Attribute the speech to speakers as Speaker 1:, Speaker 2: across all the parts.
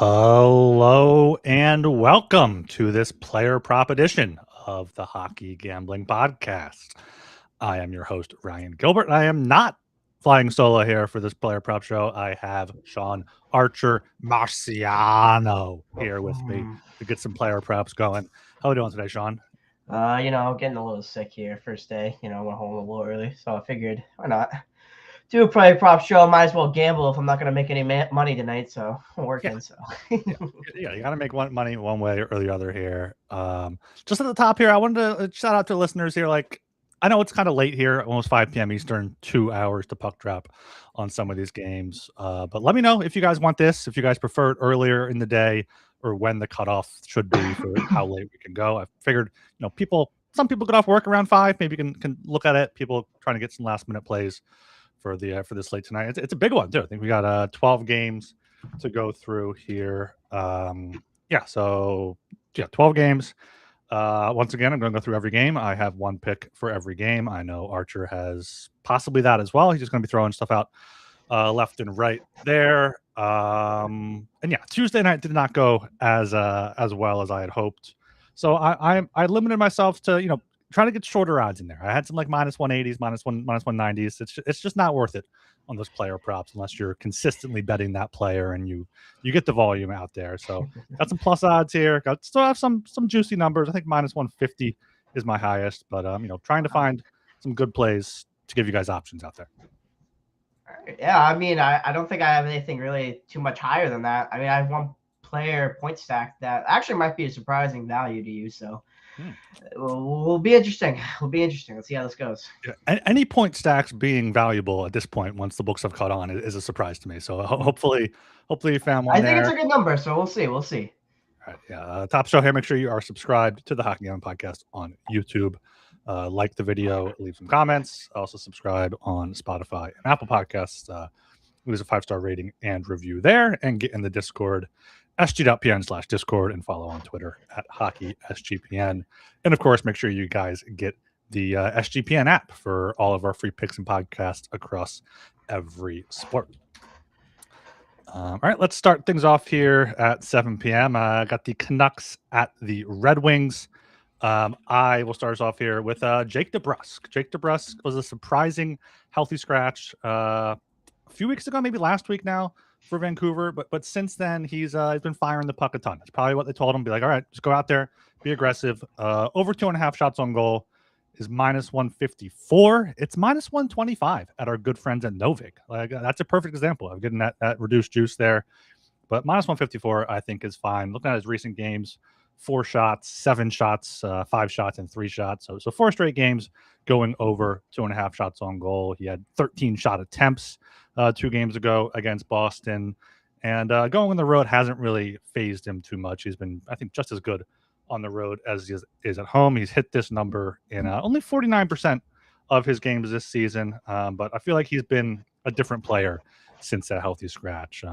Speaker 1: Hello and welcome to this player prop edition of the Hockey Gambling Podcast. I am your host, Ryan Gilbert, and I am not flying solo here for this player prop show. I have Sean Archer Marciano here with me to get some player props going. How are we doing today, Sean?
Speaker 2: Getting a little sick here. First day, went home a little early, so I figured why not do a player prop show. Might as well gamble if I'm not gonna make any money tonight. So I'm working.
Speaker 1: Yeah, you got to make money one way or the other here. Just at the top here, I wanted to shout out to listeners here. Like, I know it's kind of late here, almost 5 p.m. Eastern, 2 hours to puck drop on some of these games. But let me know if you guys want this, if you guys prefer it earlier in the day or when the cutoff should be for how late we can go. I figured, some people get off work around 5. Maybe you can look at it. People trying to get some last minute plays for this slate tonight. It's a big one too. I think we got 12 games to go through here. 12 games. Once again, I'm going to go through every game. I have one pick for every game. I know Archer has possibly that as well. He's just going to be throwing stuff out left and right there. Tuesday night did not go as well as I had hoped. So I limited myself to try to get shorter odds in there. I had some like minus 180s, minus 190s. It's just not worth it on those player props unless you're consistently betting that player and you get the volume out there. So got some plus odds here. Still have some juicy numbers. I think minus 150 is my highest, but trying to find some good plays to give you guys options out there.
Speaker 2: Yeah, I don't think I have anything really too much higher than that. I have one player point stack that actually might be a surprising value to you. So will be interesting. Let's see how this goes.
Speaker 1: Yeah. Any point stacks being valuable at this point, once the books have caught on, is a surprise to me. So hopefully you found one.
Speaker 2: I think it's a good number. So we'll see.
Speaker 1: All right. Yeah. Top show here. Make sure you are subscribed to the Hockey Gambling Podcast on YouTube. Like the video, leave some comments. Also subscribe on Spotify and Apple Podcasts. Leave a 5-star rating and review there, and get in the Discord. sg.pn/discord, and follow on Twitter at hockeysgpn. And of course, make sure you guys get the SGPN app for all of our free picks and podcasts across every sport. All right, let's start things off here at 7 p.m. I got the Canucks at the Red Wings. I will start us off here with Jake DeBrusk. Jake DeBrusk was a surprising healthy scratch a few weeks ago, maybe last week now, for Vancouver, but since then he's been firing the puck a ton. That's probably what they told him. Be like, all right, just go out there, be aggressive. Over 2.5 shots on goal is minus 154. It's minus 125 at our good friends at Novik. Like, that's a perfect example of getting that reduced juice there. But minus 154, I think, is fine. Looking at his recent games, 4 shots, 7 shots, 5 shots, and 3 shots. So 4 straight games going over 2.5 shots on goal. He had 13 shot attempts 2 games ago against Boston. And going on the road hasn't really phased him too much. He's been, I think, just as good on the road as he is at home. He's hit this number in only 49% of his games this season. But I feel like he's been a different player since that healthy scratch.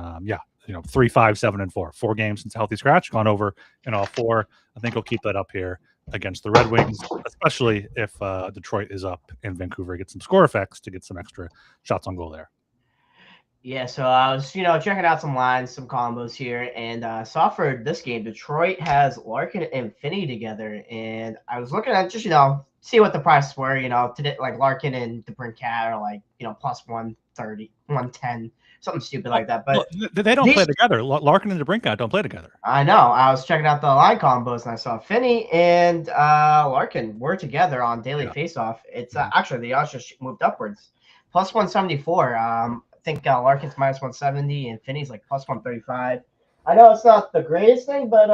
Speaker 1: 3, 5, 7, and 4. 4 games since a healthy scratch, gone over in all 4. I think he'll keep that up here against the Red Wings, especially if Detroit is up and Vancouver gets some score effects to get some extra shots on goal there.
Speaker 2: Yeah, so I was, checking out some lines, some combos here, and saw for this game, Detroit has Larkin and Finney together, and I was looking at just, see what the prices were, today, like Larkin and DeBrincat are like, plus 130, 110, something stupid like that. But
Speaker 1: they don't play together. Larkin and DeBrincat don't play together.
Speaker 2: I know. I was checking out the line combos, and I saw Finney and Larkin were together on daily faceoff. It's actually the odds just moved upwards, plus 174. I think Larkin's minus 170 and Finney's like plus 135. I know it's not the greatest thing, but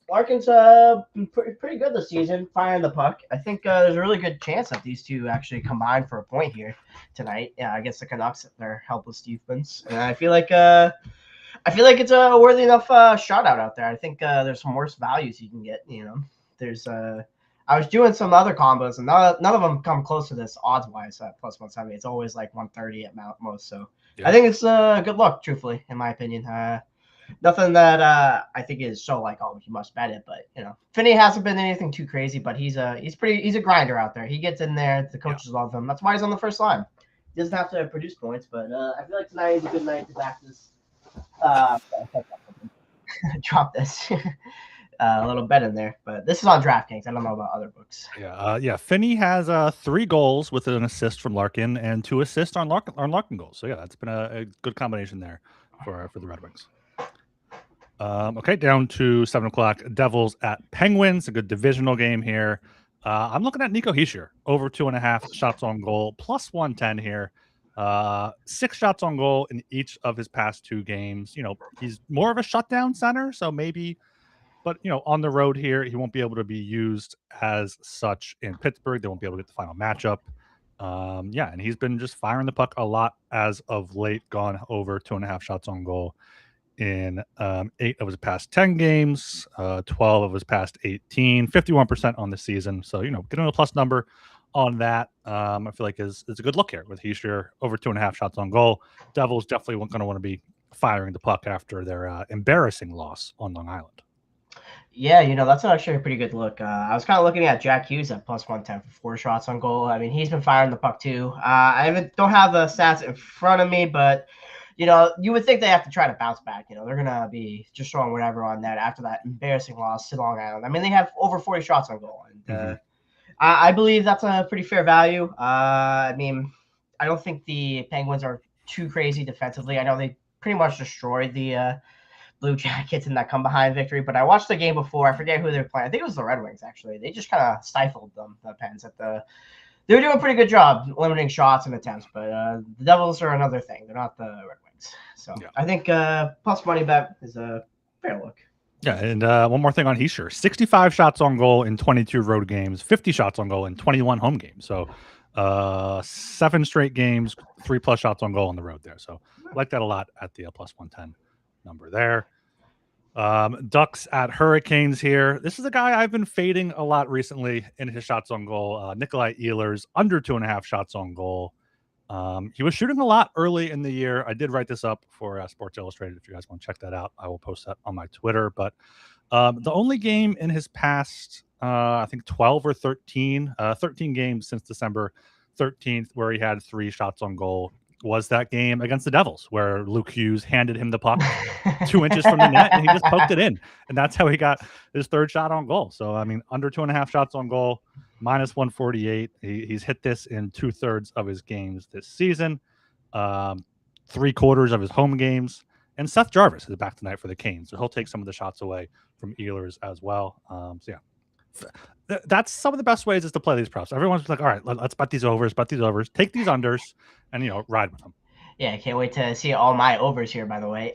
Speaker 2: Larkin's pretty good this season, firing the puck. I think there's a really good chance that these two actually combine for a point here tonight. Yeah, against the Canucks, their helpless defense, and I feel like it's a worthy enough shutout out there. I think there's some worse values you can get. There's I was doing some other combos, and none of them come close to this odds wise at plus 170. It's always like 130 at most. So I think it's a good look, truthfully, in my opinion. Nothing that I think is so like, oh, you must bet it, but Finney hasn't been anything too crazy, but he's a grinder out there. He gets in there. The coaches love him. That's why he's on the first line. He doesn't have to produce points, but I feel like tonight is a good night to back this. Drop this. A little bet in there, but this is on DraftKings. I don't know about other books.
Speaker 1: Yeah. Finney has 3 goals with an assist from Larkin and 2 assists on Larkin goals. So yeah, that's been a good combination there for the Red Wings. Okay, down to 7 o'clock. Devils at Penguins, a good divisional game here. I'm looking at Nico Hischier over 2.5 shots on goal, plus 110 here. 6 shots on goal in each of his past 2 games. He's more of a shutdown center, so maybe, but on the road here, he won't be able to be used as such in Pittsburgh. They won't be able to get the final matchup. And he's been just firing the puck a lot as of late, gone over 2.5 shots on goal in 8 of his past 10 games, 12 of his past 18, 51% on the season. So, getting a plus number on that, I feel like is a good look here with Hischier over 2.5 shots on goal. Devils definitely going to want to be firing the puck after their embarrassing loss on Long Island.
Speaker 2: Yeah, that's actually a pretty good look. I was kind of looking at Jack Hughes at plus 110 for 4 shots on goal. I mean, he's been firing the puck too. I don't have the stats in front of me, but you would think they have to try to bounce back. They're going to be just throwing whatever on that after that embarrassing loss to Long Island. I mean, they have over 40 shots on goal. And I believe that's a pretty fair value. I mean, I don't think the Penguins are too crazy defensively. I know they pretty much destroyed the Blue Jackets in that come-behind victory, but I watched the game before. I forget who they're playing. I think it was the Red Wings, actually. They just kind of stifled them, the Pens, they were doing a pretty good job limiting shots and attempts, but the Devils are another thing. They're not the Red Wings. So I think plus money bet is a fair look.
Speaker 1: Yeah, and one more thing on Hischier. 65 shots on goal in 22 road games, 50 shots on goal in 21 home games. So 7 straight games, 3+ shots on goal on the road there. So I like that a lot at the plus 110 number there. Ducks at Hurricanes here. This is a guy I've been fading a lot recently in his shots on goal. Nikolai Ehlers, under 2.5 shots on goal. He was shooting a lot early in the year. I did write this up for Sports Illustrated. If you guys want to check that out, I will post that on my Twitter. But the only game in his past, I think 12 or 13 games since December 13th, where he had 3 shots on goal, was that game against the Devils, where Luke Hughes handed him the puck 2 inches from the net and he just poked it in. And that's how he got his 3rd shot on goal. So, I mean, under 2.5 shots on goal, minus 148. He's hit this in 2/3 of his games this season, 3/4 of his home games. And Seth Jarvis is back tonight for the Canes. So he'll take some of the shots away from Ehlers as well. That's some of the best ways is to play these props. Everyone's like, all right, let's bet these overs, take these unders, and ride with them.
Speaker 2: Yeah, I can't wait to see all my overs here, by the way.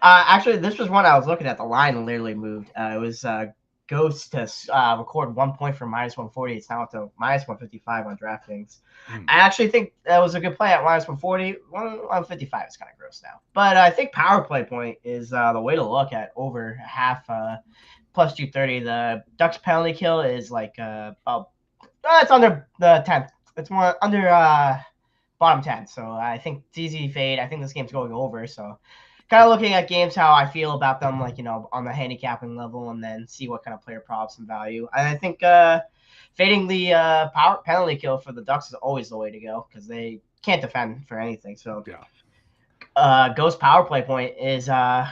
Speaker 2: Actually, this was one I was looking at. The line literally moved. It was Ghost to record 1 point for minus 140. It's now up to minus 155 on DraftKings. I actually think that was a good play at minus 140. 155 is kind of gross now. But I think power play point is the way to look at over half plus 230. The Ducks penalty kill is like it's under the 10th. It's more under bottom 10. So I think it's easy fade. I think this game's going over. So kind of looking at games, how I feel about them, like, on the handicapping level, and then see what kind of player props and value. And I think fading the power penalty kill for the Ducks is always the way to go because they can't defend for anything. So Ghost power play point is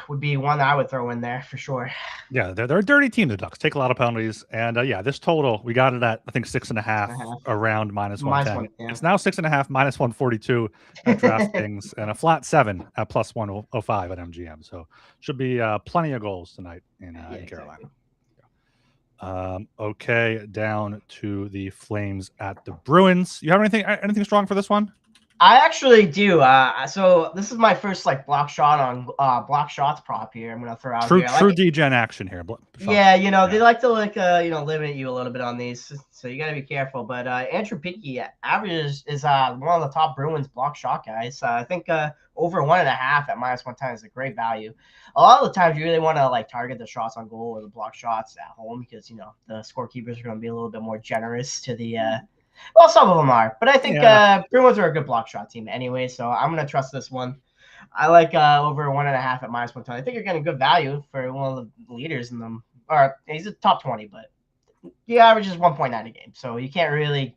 Speaker 2: would be one that I would throw in there for sure.
Speaker 1: Yeah, they're a dirty team, the Ducks. Take a lot of penalties. And this total, we got it at, I think, 6.5 around minus 110. It's now 6.5, minus 142 at DraftKings, and a flat 7 at plus 105 at MGM. So should be plenty of goals tonight in Carolina. Exactly. Okay, down to the Flames at the Bruins. You have anything strong for this one?
Speaker 2: I actually do. So this is my first like block shots prop here. I'm gonna throw out here. I like
Speaker 1: True degen action here.
Speaker 2: Yeah, they like to limit you a little bit on these, so you got to be careful. But Andrew Pickey averages is one of the top Bruins block shot guys. I think over 1.5 at -110 is a great value. A lot of the times you really want to like target the shots on goal or the block shots at home because the scorekeepers are going to be a little bit more generous to the. Well, some of them are, but I think Bruins are a good block shot team anyway, so I'm going to trust this one. I like over 1.5 at -110. I think you're getting good value for one of the leaders in them. Or he's a top 20, but he averages 1.9 a game, so you can't really.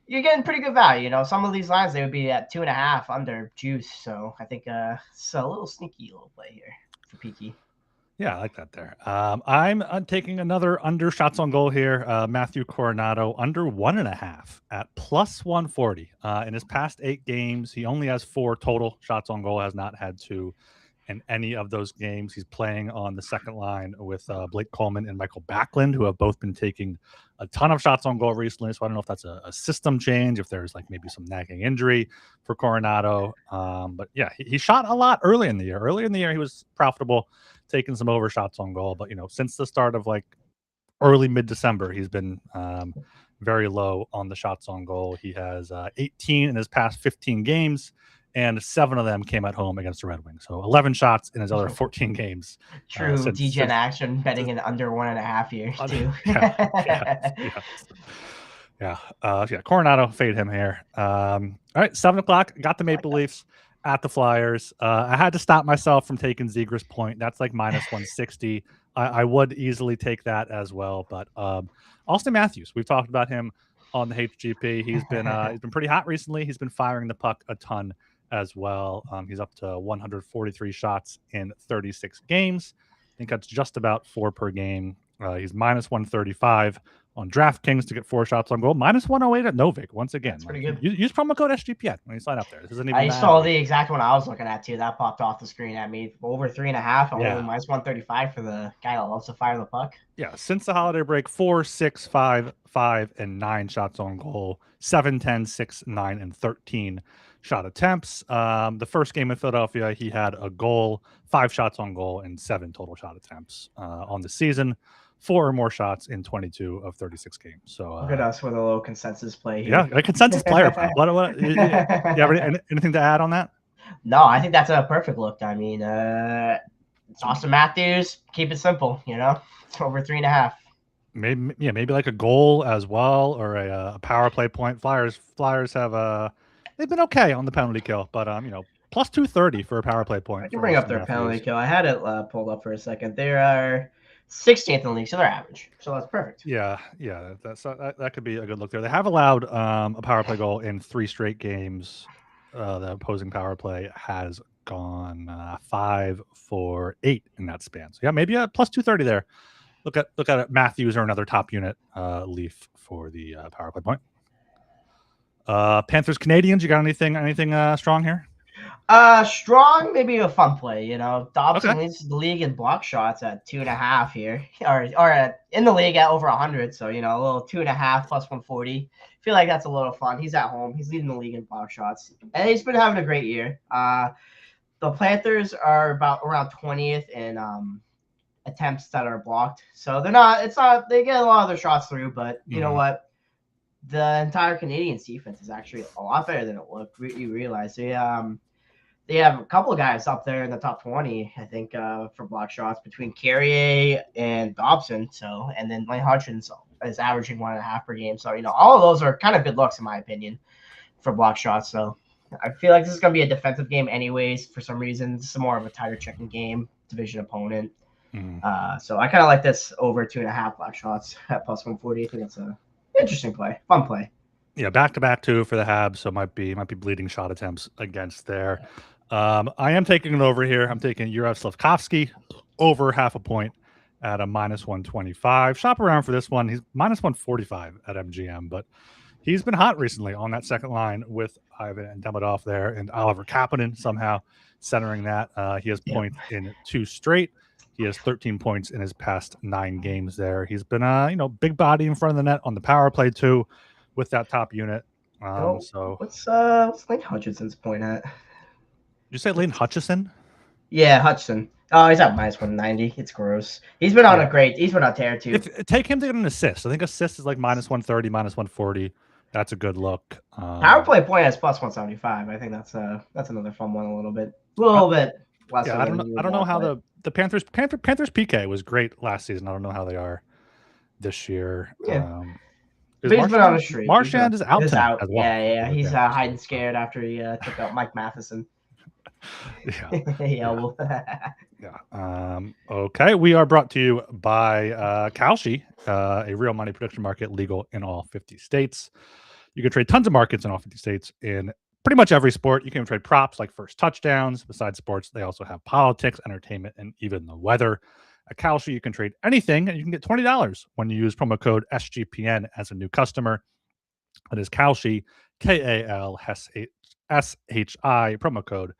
Speaker 2: You're getting pretty good value. Some of these lines they would be at 2.5 under juice. So I think it's a little sneaky little play here for Peaky.
Speaker 1: Yeah, I like that there. I'm taking another under shots on goal here. Matthew Coronado under 1.5 at +140. In his past 8 games, he only has 4 total shots on goal. Has not had 2 in any of those games. He's playing on the second line with Blake Coleman and Michael Backlund, who have both been taking a ton of shots on goal recently. So I don't know if that's a system change, if there's like maybe some nagging injury for Coronado. But yeah, he shot a lot early in the year. Early in the year, he was profitable, taking some overshots on goal. But since the start of like early mid-December, he's been very low on the shots on goal. He has 18 in his past 15 games, and 7 of them came at home against the Red Wings. So 11 shots in his other 14 games.
Speaker 2: True degen action, betting in under 1.5 years too.
Speaker 1: Yeah. Coronado, fade him here. All right, 7 o'clock. Got the Maple Leafs at the Flyers. I had to stop myself from taking Zegras point. That's like -160. I would easily take that as well. But Austin Matthews, we've talked about him on the HGP. He's been pretty hot recently. He's been firing the puck a ton as well. He's up to 143 shots in 36 games. I think that's just about 4 per game. He's -135 on DraftKings to get 4 shots on goal. -108 at Novik once again.
Speaker 2: That's pretty good.
Speaker 1: Use promo code SGPN when you sign up there. This isn't even
Speaker 2: I saw the exact one I was looking at too. That popped off the screen at me. Over 3.5. Only -135 for the guy that loves to fire the puck.
Speaker 1: Yeah, since the holiday break, 4, 6, 5, 5, and 9 shots on goal. 7, 10, 6, 9, and 13 shot attempts. The first game in Philadelphia, he had a goal, 5 shots on goal, and 7 total shot attempts on the season. 4 or more shots in 22 of 36 games. So
Speaker 2: look at us with a little consensus play here.
Speaker 1: Yeah, a consensus player. What you have anything to add on that?
Speaker 2: No, I think that's a perfect look. I mean, it's Austin Matthews. Keep it simple. It's over 3.5.
Speaker 1: Maybe like a goal as well, or a power play point. Flyers have they've been okay on the penalty kill, but plus 230 for a power play point.
Speaker 2: I can bring up their penalty kill. I had it pulled up for a second. They are 16th in the league, so they're average. So that's perfect.
Speaker 1: Yeah, that could be a good look there. They have allowed a power play goal in 3 straight games. The opposing power play has gone 5 for 8 in that span. So yeah, maybe a plus 230 there. Look at it. Matthews or another top unit Leaf for the power play point. Panthers Canadians. You got anything strong here?
Speaker 2: Strong, maybe a fun play. Dobson leads the league in block shots at 2.5 here, or in the league at over 100. So a little 2.5 plus 140. Feel like that's a little fun. He's at home. He's leading the league in block shots, and he's been having a great year. The Panthers are about around 20th in attempts that are blocked. So they're not. It's not. They get a lot of their shots through, but you know what? The entire Canadiens defense is actually a lot better than it looked. You realize they have a couple of guys up there in the top 20, I think, for block shots between Carrier and Dobson. So, and then Lane Hutchins is averaging 1.5 per game. So, all of those are kind of good looks in my opinion for block shots. So, I feel like this is going to be a defensive game anyways. For some reason, this is more of a tighter checking game, division opponent. So I kind of like this over 2.5 block shots at plus 140. I think it's a interesting play, fun play.
Speaker 1: Yeah, back-to-back 2 for the Habs, so might be bleeding shot attempts against there. I am taking it over here. I'm taking Yurov Slafkovsky over 0.5 point at a -125. Shop around for this one. He's -145 at MGM, but he's been hot recently on that second line with Ivan and Demidov there, and Oliver Kapanen somehow centering that. He has points in 2 straight. He has 13 points in his past 9 games there. He's been big body in front of the net on the power play too with that top unit. So
Speaker 2: what's Lane Hutchinson's point at?
Speaker 1: you say Lane Hutchison?
Speaker 2: Yeah, Hutchinson. Oh, he's at minus 190. It's gross. He's been on a great. He's been on tear too.
Speaker 1: Take him to get an assist. I think assist is like minus 130, minus 140. That's a good look.
Speaker 2: Power play point has plus 175. I think that's another fun one. A little bit less.
Speaker 1: Yeah, I don't know how the Panthers PK was great last season. I don't know how they are this year.
Speaker 2: Yeah. But he's been on a streak.
Speaker 1: Marchand is out tonight as well.
Speaker 2: Yeah. He's hiding scared after he took out Mike Matheson.
Speaker 1: Yeah. Okay. We are brought to you by Kalshi, a real money prediction market legal in all 50 states. You can trade tons of markets in all 50 states in pretty much every sport. You can trade props like first touchdowns. Besides sports, they also have politics, entertainment, and even the weather. At Kalshi, you can trade anything, and you can get $20 when you use promo code SGPN as a new customer. It is Kalshi, KALSHI, promo code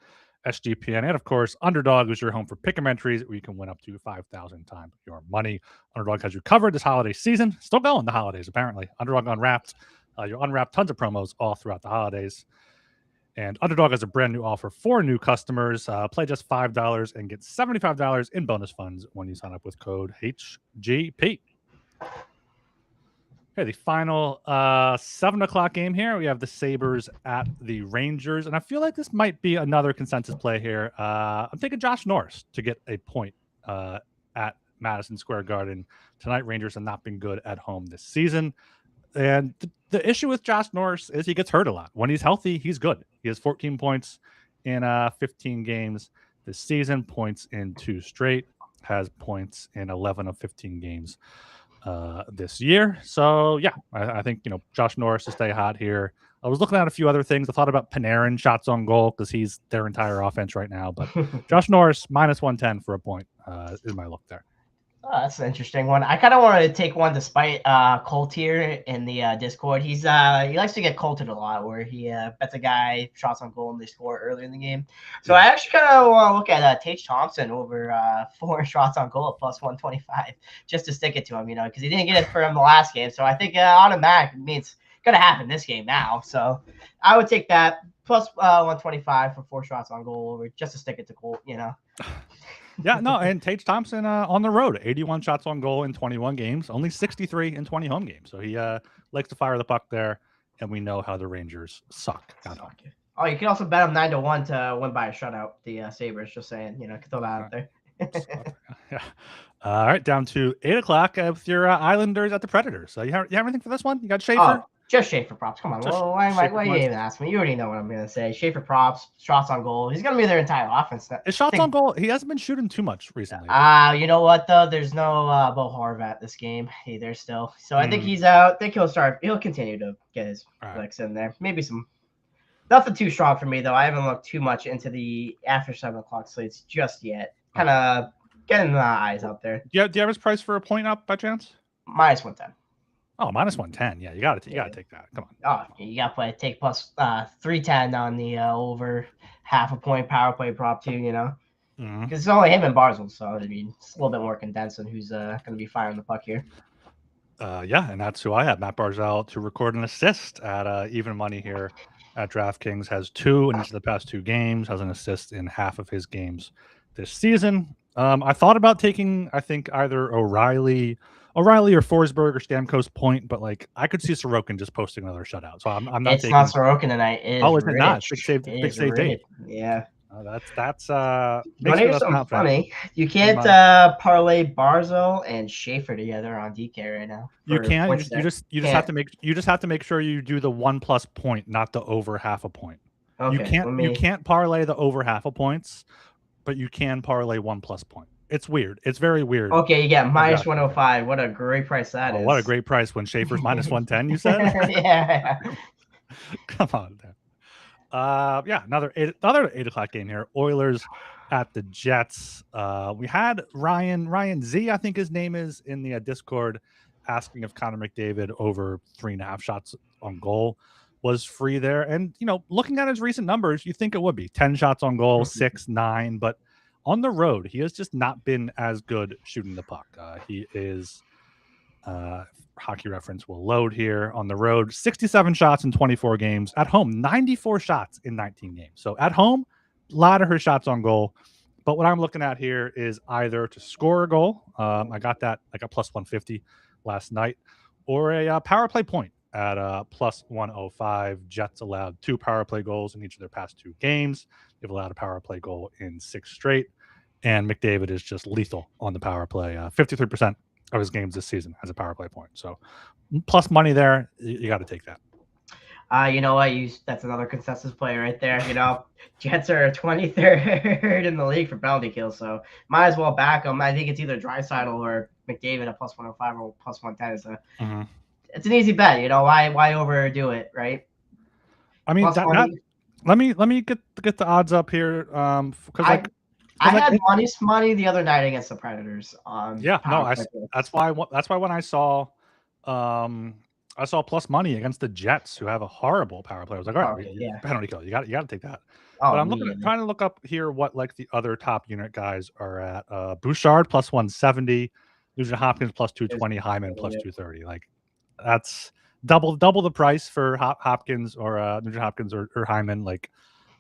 Speaker 1: SGPN. And of course, Underdog is your home for pick'em entries where you can win up to 5,000 times your money. Underdog has you covered this holiday season. Still going the holidays, apparently. Underdog Unwrapped. You'll unwrap tons of promos all throughout the holidays. And Underdog has a brand new offer for new customers. Play just $5 and get $75 in bonus funds when you sign up with code HGP. Okay, the final 7 o'clock game here. We have the Sabres at the Rangers. And I feel like this might be another consensus play here. I'm taking Josh Norris to get a point at Madison Square Garden. Tonight, Rangers have not been good at home this season. And the issue with Josh Norris is he gets hurt a lot. When he's healthy, he's good. He has 14 points in 15 games this season, points in 2 straight, has points in 11 of 15 games this year. So, yeah, I think, Josh Norris to stay hot here. I was looking at a few other things. I thought about Panarin shots on goal because he's their entire offense right now. But Josh Norris, minus 110 for a point is my look there.
Speaker 2: Oh, that's an interesting one. I kind of wanted to take one despite Colt here in the Discord. He likes to get colted a lot where he bets a guy shots on goal and they score early in the game. So I actually kind of want to look at Tage Thompson over 4 shots on goal at plus 125 just to stick it to him, because he didn't get it for him the last game. So I think automatic means it's going to happen this game now. So I would take that plus 125 for 4 shots on goal over just to stick it to Colt,
Speaker 1: Yeah, no, and Tage Thompson on the road, 81 shots on goal in 21 games, only 63 in 20 home games. So he likes to fire the puck there, and we know how the Rangers suck.
Speaker 2: Oh, you can also bet them 9-1 to win by a shutout. The Sabres, just saying, can throw that out there.
Speaker 1: Yeah. All right, down to 8 o'clock with your Islanders at the Predators. You have anything for this one? You got Schaefer?
Speaker 2: Just Schaefer props. Come on. Why you even ask me? You already know what I'm going to say. Schaefer props, shots on goal. He's going to be their entire offense.
Speaker 1: His shots on goal, he hasn't been shooting too much recently.
Speaker 2: You know what, though? There's no Bo Horvat this game either still. So I think he's out. I think he'll continue to get his flicks in there. Maybe nothing too strong for me, though. I haven't looked too much into the after 7 o'clock slates just yet. Kind of getting the eyes out there.
Speaker 1: Do you have his price for a point up by chance?
Speaker 2: Minus 110.
Speaker 1: Oh, minus 110. Yeah, you got to take that. Come on.
Speaker 2: Oh, you got to take plus 310 on the over half a point power play prop too. Because it's only him and Barzal, so I mean it's a little bit more condensed on who's going to be firing the puck here.
Speaker 1: Yeah, and that's who I have. Matt Barzal to record an assist at even money here at DraftKings. Has 2 in each of the past 2 games. Has an assist in half of his games this season. I thought about taking, I think, either O'Reilly or Forsberg or Stamkos point, but I could see Sorokin just posting another shutout. So I'm not.
Speaker 2: It's not Sorokin tonight. Is
Speaker 1: it not? Big save Dave.
Speaker 2: Yeah.
Speaker 1: That's
Speaker 2: here's something funny. You can't parlay Barzal and Schaefer together on DK right now.
Speaker 1: You can. You just have to make sure you do the 1+ point, not the over half a point.
Speaker 2: Okay,
Speaker 1: you can't parlay the over half a points, but you can parlay 1+ point. It's weird. It's very weird.
Speaker 2: Okay, you get minus 105. What a great price that is.
Speaker 1: What a great price when Schaefer's minus 110, you said?
Speaker 2: Yeah.
Speaker 1: Come on, man. Yeah, another 8 o'clock game here. Oilers at the Jets. We had Ryan Z, I think his name is, in the Discord, asking if Connor McDavid over 3.5 shots on goal was free there. And, looking at his recent numbers, you think it would be 10 shots on goal, 6, 9, but on the road, he has just not been as good shooting the puck. He is Hockey Reference will load here. On the road, 67 shots in 24 games. At home, 94 shots in 19 games. So at home, a lot of her shots on goal. But what I'm looking at here is either to score a goal. I got that like a plus 150 last night, or a power play point at plus 105. Jets allowed 2 power play goals in each of their past 2 games. They've allowed a power play goal in 6 straight. And McDavid is just lethal on the power play. 53% of his games this season has a power play point. So plus money there, you got to take that.
Speaker 2: You know what? That's another consensus play right there. You know, Jets are 23rd in the league for penalty kills, so might as well back them. I think it's either Draisaitl or McDavid at plus 105 or plus 110. So it's an easy bet. You know, why overdo it, right?
Speaker 1: I mean, let me get the odds up here, because
Speaker 2: I had money the other night against the Predators.
Speaker 1: That's why when I saw plus money against the Jets, who have a horrible power play, I was like, all right, penalty kill. You got to take that. But I'm trying to look up here what like the other top unit guys are at. Bouchard plus 170, Nugent Hopkins plus 220, Hyman plus 230. Like that's double the price for Hopkins or Nugent Hopkins or Hyman. Like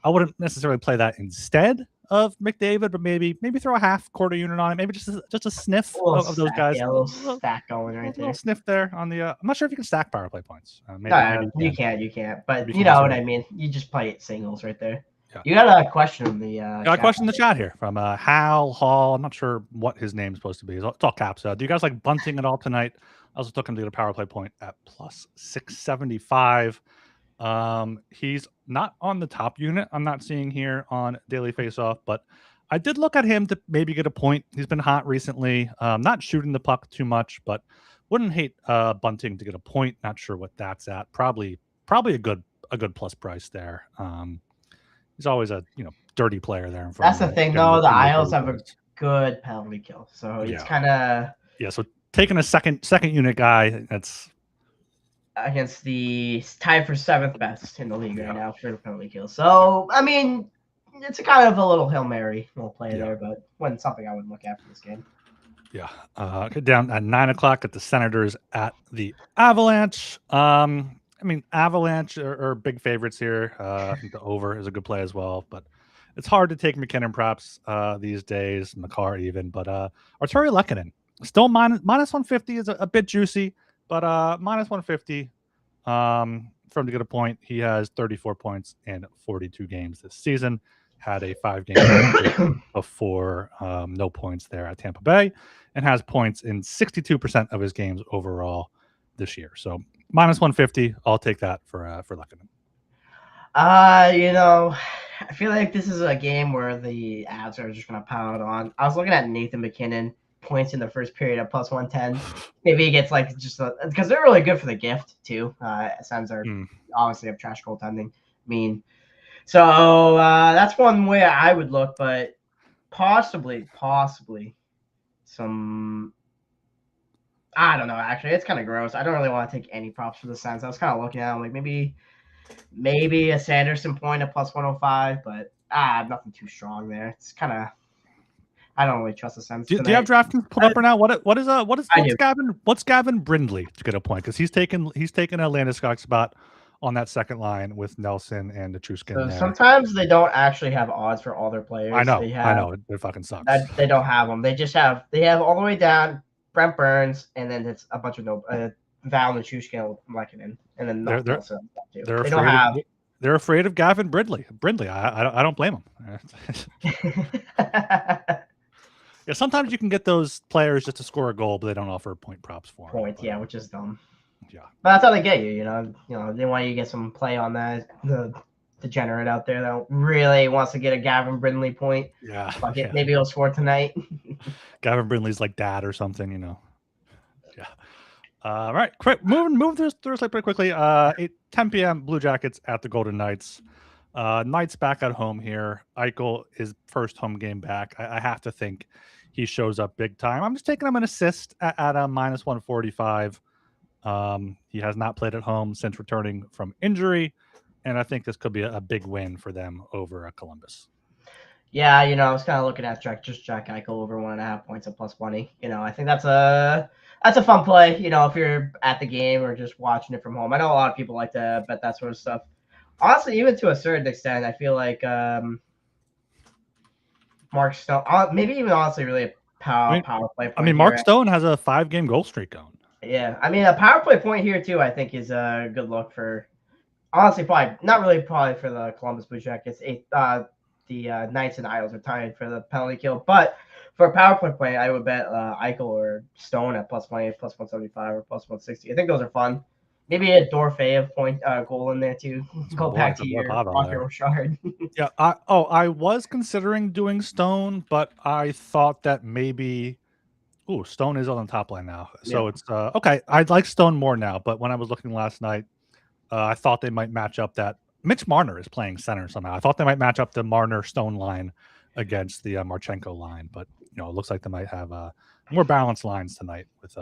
Speaker 1: I wouldn't necessarily play that instead of McDavid, but maybe throw a half quarter unit on it. Maybe just a sniff of those guys.
Speaker 2: Yeah, a little stack going right there.
Speaker 1: A little sniff there on the. I'm not sure if you can stack power play points.
Speaker 2: Maybe you can't. But you know what I mean. You just play it singles right there. Yeah. You got a question in the.
Speaker 1: I question in the chat here from Hal Hall. I'm not sure what his name's supposed to be. It's all caps. Do you guys like bunting at all tonight? I was looking to get a power play point at plus 675. He's not on the top unit. I'm not seeing here on Daily Faceoff, but I did look at him to maybe get a point. He's been hot recently. Not shooting the puck too much, but wouldn't hate bunting to get a point. Not sure what that's at. Probably a good plus price there. He's always a dirty player there.
Speaker 2: That's the thing, though. The Isles have a good penalty kill, so it's kind of
Speaker 1: So taking a second unit guy, that's
Speaker 2: against the tied for 7th best in the league right now for the penalty kill. So I mean, it's a kind of a little Hail Mary little play there, but wasn't something I would look at for this game.
Speaker 1: Yeah. Down at 9:00 at the Senators at the Avalanche. I mean, Avalanche are big favorites here. I think the over is a good play as well, but it's hard to take McKinnon props these days, Makar even. But Arturi Lehkonen still minus 150 is a bit juicy, but minus 150 for him to get a point. He has 34 points in 42 games this season. Had a 5-game before no points there at Tampa Bay, and has points in 62% of his games overall this year. So minus 150, I'll take that for Lehkonen.
Speaker 2: I feel like this is a game where the Avs are just going to pound on. I was looking at Nathan McKinnon points in the first period at plus 110. Maybe he gets like because they're really good for the gift too. Sens are obviously have trash goaltending. So that's one way I would look, but possibly some. I don't know. Actually, it's kind of gross. I don't really want to take any props for the Sens. I was kind of looking at them like maybe a Sanderson point at plus 105, but nothing too strong there. It's kind of. I don't really trust the Sens.
Speaker 1: Do you have DraftKings pulled up right now? What's Gavin Brindley to get a point? Because he's taken a Landeskog spot on that second line with Nelson and Nichushkin.
Speaker 2: So sometimes they don't actually have odds for all their players.
Speaker 1: I know. It fucking sucks.
Speaker 2: They don't have them. They all the way down Brent Burns, and then it's a bunch of Val Nichushkin, Lehkonen, and then
Speaker 1: they're afraid of Gavin Brindley. I don't blame them. Yeah, sometimes you can get those players just to score a goal, but they don't offer point props for them.
Speaker 2: Which is dumb.
Speaker 1: Yeah,
Speaker 2: but that's how they get you. They want you to get some play on that. The degenerate out there that really wants to get a Gavin Brindley point.
Speaker 1: Yeah,
Speaker 2: maybe he'll score tonight.
Speaker 1: Gavin Brindley's like dad or something, Yeah. All right, quick, moving through this pretty quickly. 10 p.m. Blue Jackets at the Golden Knights. Knights back at home here. Eichel is first home game back. I have to think he shows up big time. I'm just taking him an assist at a minus 145. He has not played at home since returning from injury, and I think this could be a big win for them over Columbus.
Speaker 2: Yeah, I was kind of looking at Jack Eichel over 1.5 points at +20. I think that's a fun play. If you're at the game or just watching it from home. I know a lot of people like to bet that sort of stuff. Honestly, even to a certain extent, I feel like Mark Stone, maybe even honestly, really a power play point
Speaker 1: Mark
Speaker 2: here.
Speaker 1: Stone has a 5-game goal streak going.
Speaker 2: Yeah, a power play point here too. I think is a good look for. Honestly, probably not really. Probably for the Columbus Blue Jackets. The Knights and Isles are tied for the penalty kill, but for a power play, I would bet Eichel or Stone at +20, +175, or +160. I think those are fun. Maybe a Dorfeyev point goal in there too. Go back to your Rocket Rochard.
Speaker 1: Yeah. I was considering doing Stone, but I thought that maybe. Ooh, Stone is on the top line now, so it's okay. I'd like Stone more now, but when I was looking last night, I thought they might match up that Mitch Marner is playing center somehow. I thought they might match up the Marner Stone line against the Marchenko line, but it looks like they might have more balanced lines tonight with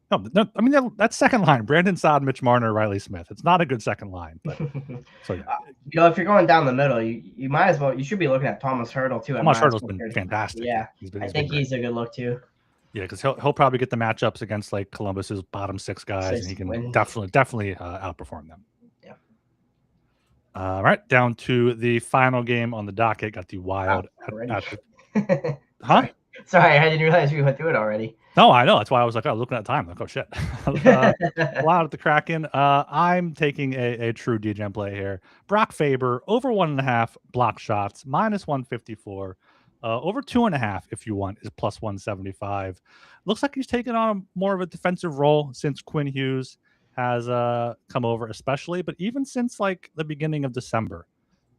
Speaker 1: no, I mean that second line: Brandon Saad, Mitch Marner, Riley Smith. It's not a good second line, but so yeah.
Speaker 2: If you're going down the middle, you might as well. You should be looking at Thomas Hertl too.
Speaker 1: Thomas Hertl's been fantastic.
Speaker 2: Yeah, I think he's a good look too.
Speaker 1: Yeah, because he'll probably get the matchups against like Columbus's bottom 6 guys, and he can definitely outperform them.
Speaker 2: Yeah.
Speaker 1: All right, down to the final game on the docket. Got the Wild. Huh?
Speaker 2: Sorry, I didn't realize we went through it already.
Speaker 1: No, I know. That's why I was like, looking at time. Like, oh shit. Wild at the Kraken. I'm taking a true DGen play here. Brock Faber over 1.5 block shots, -154. Over 2.5, if you want, is +175. Looks like he's taken on more of a defensive role since Quinn Hughes has come over, especially, but even since like the beginning of December.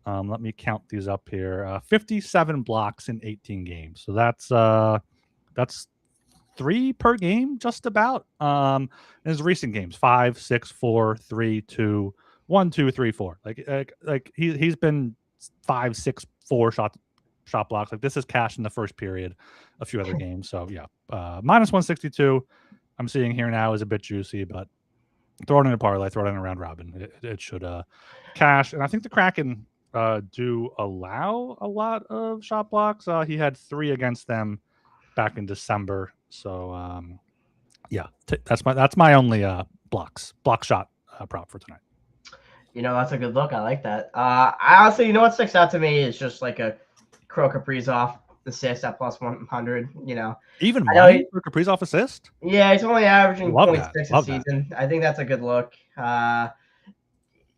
Speaker 1: Let me count these up here. 57 blocks in 18 games. So that's 3 per game, just about. In his recent games, 5, 6, 4, 3, 2, 1, 2, 3, 4. Like he's been 5, 6, 4 shot blocks. Like this is cash in the first period, a few other games. So yeah, -162. I'm seeing here now is a bit juicy, but throw it in a parlay, throw it in a round robin. It should cash. And I think the Kraken do allow a lot of shot blocks. He had 3 against them back in December. So yeah, that's my only block shot prop for tonight.
Speaker 2: That's a good look. I like that. I honestly, what sticks out to me is just like a Kirill Kaprizov assist at +100.
Speaker 1: Even money for Kaprizov assist.
Speaker 2: Yeah, he's only averaging 0.6 a season. I think that's a good look.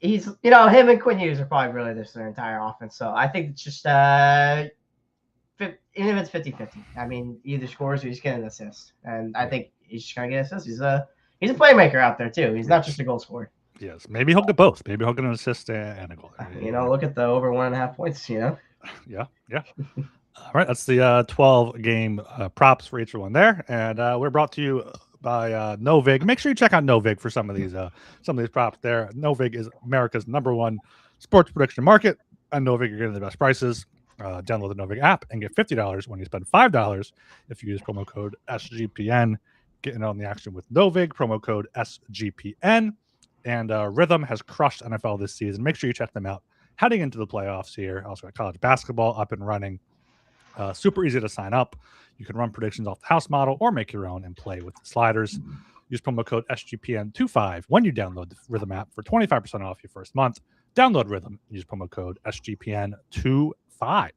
Speaker 2: He's him and Quinn Hughes are probably really their entire offense. So I think it's just even if it's 50-50. I mean, either scores or he's getting an assist, and I think he's just gonna get an assist. He's a playmaker out there too. He's not just a goal scorer.
Speaker 1: Yes, maybe he'll get both. Maybe he'll get an assist and a goal.
Speaker 2: Look at the over 1.5 points.
Speaker 1: Yeah. All right, that's the 12 game props for each one there, and we're brought to you by Novig. Make sure you check out Novig for some of these props there. Novig is America's #1 sports prediction market, and Novig you're getting the best prices. Download the Novig app and get $50 when you spend $5 if you use promo code SGPN. Getting on the action with Novig, promo code SGPN. And Rhythm has crushed NFL this season. Make sure you check them out heading into the playoffs here. Also got college basketball up and running. Super easy to sign up. You can run predictions off the house model or make your own and play with the sliders. Use promo code SGPN25 when you download the Rhythm app for 25% off your first month. Download Rhythm. Use promo code SGPN25.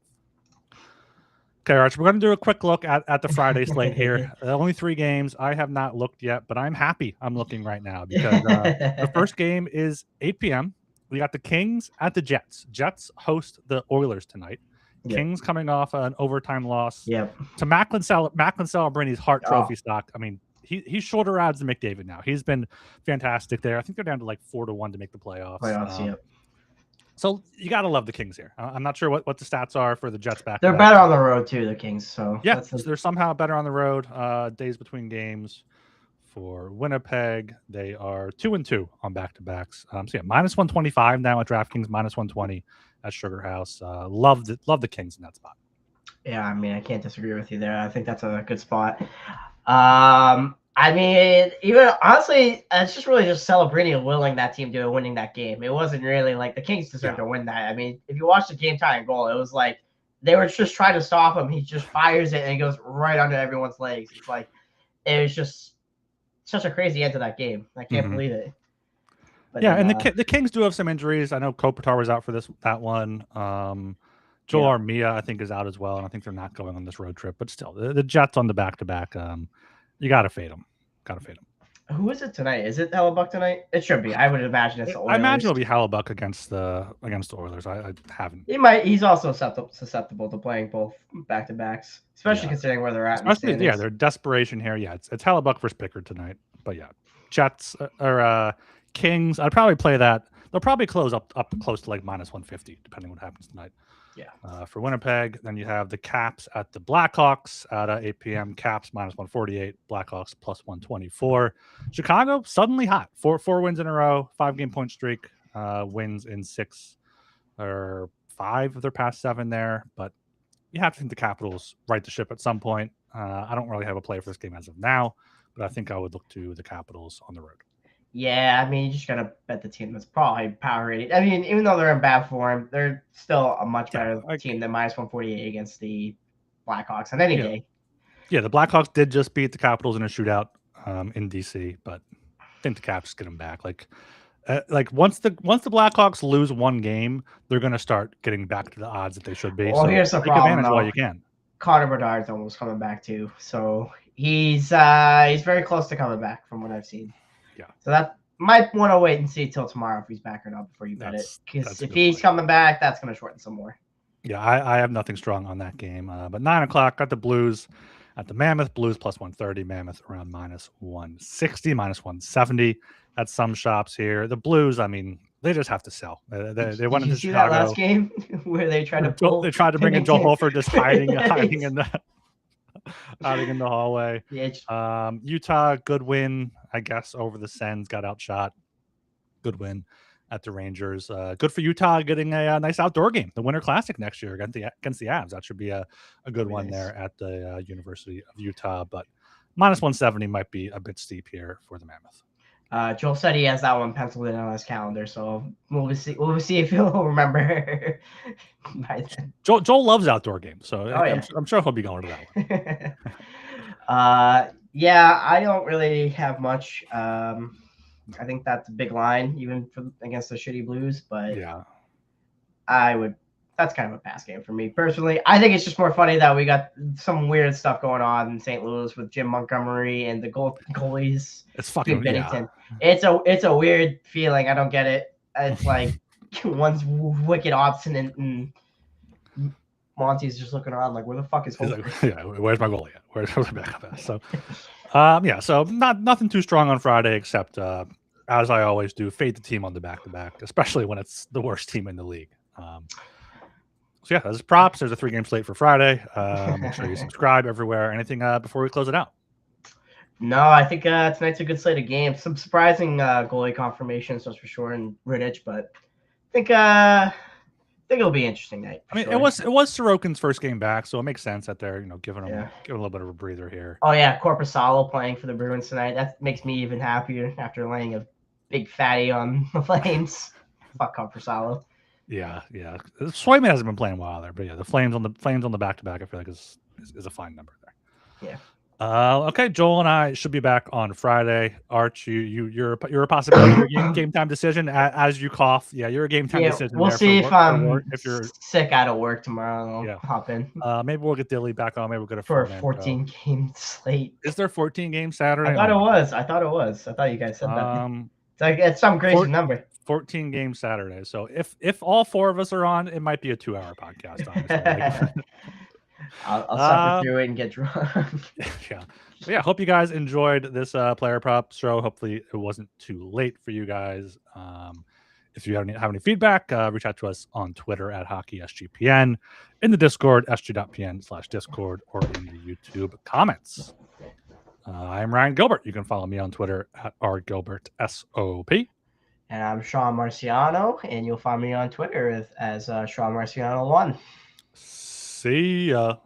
Speaker 1: Okay, Arch, we're going to do a quick look at the Friday slate here. Only 3 games. I have not looked yet, but I'm happy I'm looking right now because the first game is 8 p.m. We got the Kings at the Jets. Jets host the Oilers tonight. Yep. Kings coming off an overtime loss to Macklin Celebrini's Hart Trophy stock. I mean, he's shoulder odds to McDavid now. He's been fantastic there. I think they're down to like 4-1 to make the playoffs. So you got to love the Kings here. I'm not sure what the stats are for the Jets back.
Speaker 2: They're better on the road too, the Kings. So
Speaker 1: yeah, they're somehow better on the road. Days between games for Winnipeg, they are 2-2 on back-to-backs. So yeah, -125 now at DraftKings, -120 at Sugar House. Love the Kings in that spot.
Speaker 2: Yeah, I mean, I can't disagree with you there. I think that's a good spot. I mean, even honestly, it's just really just Celebrini willing that team to winning that game. It wasn't really like the Kings deserved to win that. I mean, if you watch the game tying goal, it was like they were just trying to stop him. He just fires it and it goes right under everyone's legs. It's like it was just such a crazy end to that game. I can't believe it. But
Speaker 1: yeah,
Speaker 2: then,
Speaker 1: and the Kings do have some injuries. I know Kopitar was out for that one. Joel Armia, I think, is out as well, and I think they're not going on this road trip. But still, the Jets on the back-to-back, you got to fade them. Got to fade them.
Speaker 2: Who is it tonight? Is it Hellebuck tonight? It should be. I would imagine it's the Oilers.
Speaker 1: I imagine it'll be Hellebuck against the Oilers. I haven't.
Speaker 2: He's also susceptible to playing both back-to-backs, especially considering where they're at.
Speaker 1: Especially, their desperation here. Yeah, it's Hellebuck versus Pickard tonight. But yeah, Jets or Kings. I'd probably play that. They'll probably close up close to like -150, depending on what happens tonight.
Speaker 2: Yeah.
Speaker 1: For Winnipeg, then you have the Caps at the Blackhawks at 8 p.m. Caps -148, Blackhawks +124. Chicago suddenly hot. Four wins in a row, 5-game point streak, wins in 6 or 5 of their past 7 there. But you have to think the Capitals right the ship at some point. I don't really have a play for this game as of now, but I think I would look to the Capitals on the road.
Speaker 2: Yeah, I mean, you just gotta bet the team that's probably power rated. I mean, even though they're in bad form, they're still a much better team than -148 against the Blackhawks on any day.
Speaker 1: Yeah, the Blackhawks did just beat the Capitals in a shootout in DC, but I think the Caps get them back. Like once the Blackhawks lose one game, they're going to start getting back to the odds that they should be.
Speaker 2: Well, so here's the problem, though.
Speaker 1: While you can.
Speaker 2: Connor Bedard's almost coming back too, so he's very close to coming back from what I've seen.
Speaker 1: Yeah.
Speaker 2: So that might want to wait and see till tomorrow if he's back or not before you bet it. Because if he's coming back, that's going to shorten some more.
Speaker 1: Yeah, I have nothing strong on that game. But 9 o'clock, got the Blues at the Mammoth. Blues +130, Mammoth around -160, -170 at some shops here. The Blues, I mean, they just have to sell. They went into Chicago.
Speaker 2: That last game where they tried
Speaker 1: to bring in Joel Holford just hiding in the hiding in the hallway. Utah, good win, I guess, over the Sens, got outshot. Good win at the Rangers. Good for Utah getting a nice outdoor game, the Winter Classic next year against the Avs. That should be a good one there at the University of Utah. But -170 might be a bit steep here for the Mammoth.
Speaker 2: Joel said he has that one penciled in on his calendar, so we'll see if he'll remember by then.
Speaker 1: Joel loves outdoor games, so I'm sure he'll be going to that
Speaker 2: one. Yeah, I don't really have much. I think that's a big line, even against the shitty Blues, but
Speaker 1: yeah,
Speaker 2: that's kind of a pass game for me personally. I think it's just more funny that we got some weird stuff going on in St. Louis with Jim Montgomery and the goalies.
Speaker 1: It's fucking
Speaker 2: Bennington. Yeah. It's a weird feeling. I don't get it. It's like one's wicked obstinate and Monty's just looking around like, where the fuck is Holford?
Speaker 1: Where's my goalie at? Where's the backup at? So, so nothing too strong on Friday except as I always do, fade the team on the back-to-back, especially when it's the worst team in the league. So yeah, that's props. There's a 3-game slate for Friday. Make sure you subscribe everywhere. Anything before we close it out?
Speaker 2: No, I think tonight's a good slate of games. Some surprising goalie confirmations, that's for sure, and Rittich, but I think it'll be an interesting night.
Speaker 1: I mean, it was Sorokin's first game back, so it makes sense that they're giving him a little bit of a breather here.
Speaker 2: Oh yeah, Korpisalo playing for the Bruins tonight. That makes me even happier after laying a big fatty on the Flames. Fuck Korpisalo.
Speaker 1: Yeah. Swayman hasn't been playing well there, but yeah, the Flames on the back-to-back, I feel like is a fine number there.
Speaker 2: Yeah.
Speaker 1: Okay, Joel and I should be back on Friday. Arch, you're a possibility. Game time decision as you cough. Yeah, you're a game time decision.
Speaker 2: We'll see if you're sick out of work tomorrow. I'll hop in.
Speaker 1: Maybe we'll get Dilly back on. Maybe we'll get
Speaker 2: for a 14 game slate.
Speaker 1: Is there 14 games Saturday?
Speaker 2: I thought it was. I thought you guys said that. It's some crazy number.
Speaker 1: 14 games Saturday. So if all 4 of us are on, it might be a 2-hour podcast. Honestly.
Speaker 2: I'll suffer through it and get drunk.
Speaker 1: Yeah. Hope you guys enjoyed this player prop show. Hopefully it wasn't too late for you guys. If you have any feedback, reach out to us on Twitter at HockeySGPN, in the Discord, sg.pn/Discord, or in the YouTube comments. I'm Ryan Gilbert. You can follow me on Twitter at rgilbertsop.
Speaker 2: And I'm Sean Marciano, and you'll find me on Twitter as Sean Marciano1.
Speaker 1: See ya.